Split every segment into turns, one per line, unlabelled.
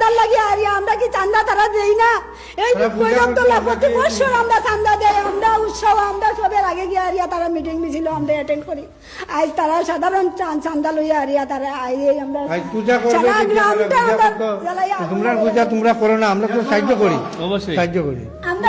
চান্দার লাগে আর আমরা কি চান্দা তারা দেই না? এই বৈরবতলা প্রতি বছর আমরা চান্দা দেই, আমরা উৎসব আমরা সবের আগে গিয়ে আরিয়া তারা মিটিং মিছিল আমরা অ্যাটেন্ড করি। আজ তারা সাধারণ চান্দা লইয়া আরিয়া তারা আইয়ে আমরা
পূজা করবে, তোমরা পূজা তোমরা করো না, আমরা তো সাহায্য করি, অবশ্যই সাহায্য করি।
আমরা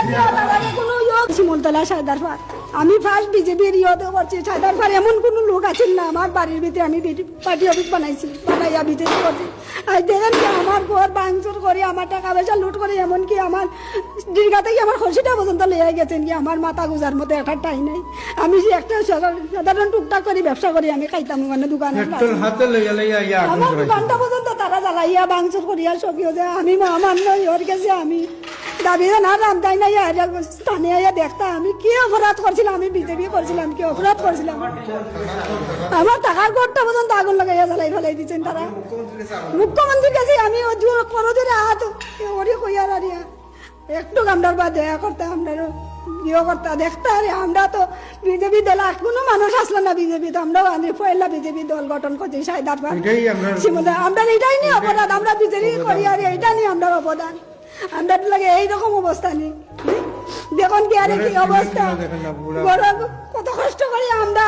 কি কোনো শিমুলতলা সায়দারপাড়, আমি ফার্স্ট বিজেপির ইয়েতে করছি। সায়দারপাড় এমন কোনো লোক আছেন না, আমার বাড়ির ভিতরে আমি পার্টি অফিস বানাইছি, বানাইয়া বিজেপি করছি। আজ দেখেন কি আমার ঘর ভাঙচুর করে, আমার টাকা পয়সা লুট করে, এমনকি আমার দীর্ঘা থেকে আমার খসিটা পর্যন্ত লেগে গেছেন কি আমার মাথা গুজার মতো একটা টাই নাই। আমি যে একটা সাধারণ টুকটাক করি ব্যবসা করি, আমি খাইতাম ওখানে দোকানে, আমার দোকানটা পর্যন্ত তারা জ্বালাইয়া ভাঙচুর করিয়া সকিও যে আমি মহামান্য ইহর গেছে। আমি দাবি না রামদাই নাই স্থানে আইয়া দেখতাম আমি কি অপরাধ করছিলাম, আমি বিজেপি করছিলাম, কি অপরাধ করছিলাম। আমার টাকার ঘরটা পর্যন্ত আগুন লাগাইয়া জ্বালাই ফেলাই দিচ্ছেন তারা। মুখ্যমন্ত্রীর কাছে আমি করজোরে হাত ওরে কইয়া দাঁড়িয়া একটু আমরার বা দয়া করতে, আমরা ইয়ে করতে দেখতে। আরে আমরা তো বিজেপি দল, আর কোনো মানুষ আসলো না বিজেপি, তো আমরাও পয়লা বিজেপি দল গঠন করছি সায়দারপাড়। আমরা এটাই নিয়ে অপরাধ, আমরা বিজেপি করি আর এইটা নিয়ে আমরা অবদান। আমরা লাগে এইরকম অবস্থা নেই, দেখুন কি আরে কি অবস্থা, কত কষ্ট করি আমরা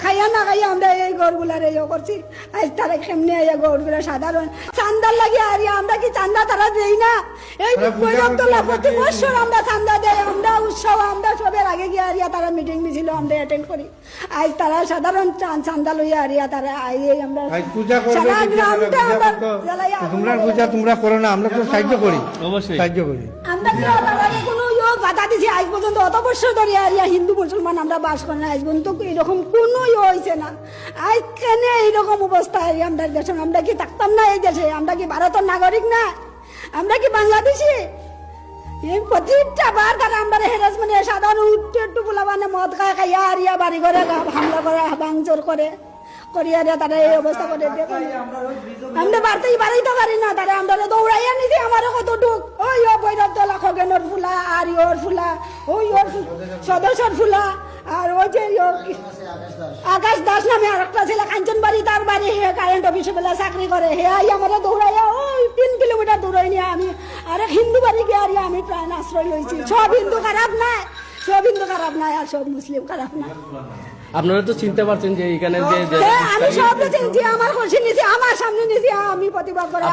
খাইয়া না খাইয়া আমরা এই গড়গুলার ইয়ে করছি। আজ তারা কেমনি এই গড়গুলা সাধারণ চান্দার লাগে আর আমরা কি চান্দা তারা দেই না? এই বৈরবতলা প্রতি বছর আমরা চান্দা দেই, আমরা উৎসব আমরা সবের আগে গিয়ে আরিয়া তারা মিটিং মিছিল আমরা অ্যাটেন্ড করি। আজ তারা সাধারণ চান্দা লইয়া আরিয়া তারা আইয়ে আমরা
পূজা করবে, তোমরা পূজা তোমরা করো না, আমরা তো সাহায্য করি, অবশ্যই সাহায্য করি।
আমরা কি কোনো বাধা দিছি আজ পর্যন্ত? অত বছর ধরে আরিয়া হিন্দু মুসলমান আমরা বাস করি না, আজ পর্যন্ত এরকম কোনো হয়েছে না। আজ কেন এইরকম অবস্থা আমরা দেশে? আমরা কি থাকতাম না এই দেশে? আমরা কি ভারতের নাগরিক না? আমরা কি বাংলাদেশি? এই প্রতিটা বার তারা আমরা হেরাসমেন্ট, সাধারণ উঠতে একটু বলা মানে মদ খায় খাইয়া আরিয়া বাড়ি করে হামলা করে, ভাঙচুর করে করিয়ারে তারা এই অবস্থা করে। দেখুন আমরা বাড়তেই বাড়াইতে পারি না, তারা আমরা দৌড়াইয়া নিছি। আমারও কত ডুক ওই বৈরবতলা খগেনর ফুলা আর ওর ফুলা, ওই ওর সদস্যর ফুলা, আর ওই যে আকাশ দাস নামে আর একটা ছেলে কাঞ্চনবাড়ি, তার বাড়ি হে কারেন্ট অফিসে বেলা চাকরি করে। হে আই আমরা দৌড়াইয়া ওই 3 কিলোমিটার দৌড়াই নিয়ে আমি আরেক হিন্দু বাড়ি গিয়ে আরিয়া আমি প্রাণ আশ্রয় লইছি। সব হিন্দু খারাপ নাই, সব হিন্দু খারাপ নাই, আর সব মুসলিম খারাপ না।
আপনারা তো চিনতে পারছেন যে এখানে
আমি সব চিনছি, আমার খুশি নিছি, আমার সামনে নিছি, আমি প্রতিবাদ করে।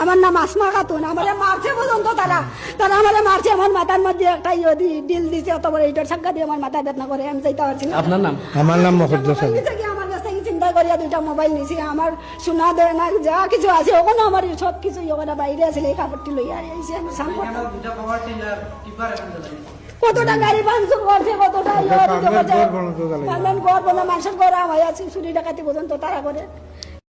আমার নাম আসমা খাতুন। আমার মারছে পর্যন্ত তারা, তারা আমার মারছে, আমার মাথার মধ্যে একটা ডিল দিছে, অত বড় ইটার সাক্ষা দিয়ে আমার মাথা বেদনা করে, আমি চাইতে পারছি না।
আপনার নাম?
আমার নাম মফজ্জল।
আমার কাছ থেকে চিন্তা করিয়া 2টা মোবাইল নিছি, আমার শোনা দেয় না, যা কিছু আছে ওখানে আমার সব কিছু ওখানে বাইরে আছে, এই কাপড়টি লইয়া আইছি আমি সামনে। কতটা গাড়ি ভাঙচুর করছে, কতটা ঘর বনা মানুষের ঘর আমার আছে, চুরি ডাকাতি পর্যন্ত তারা করে।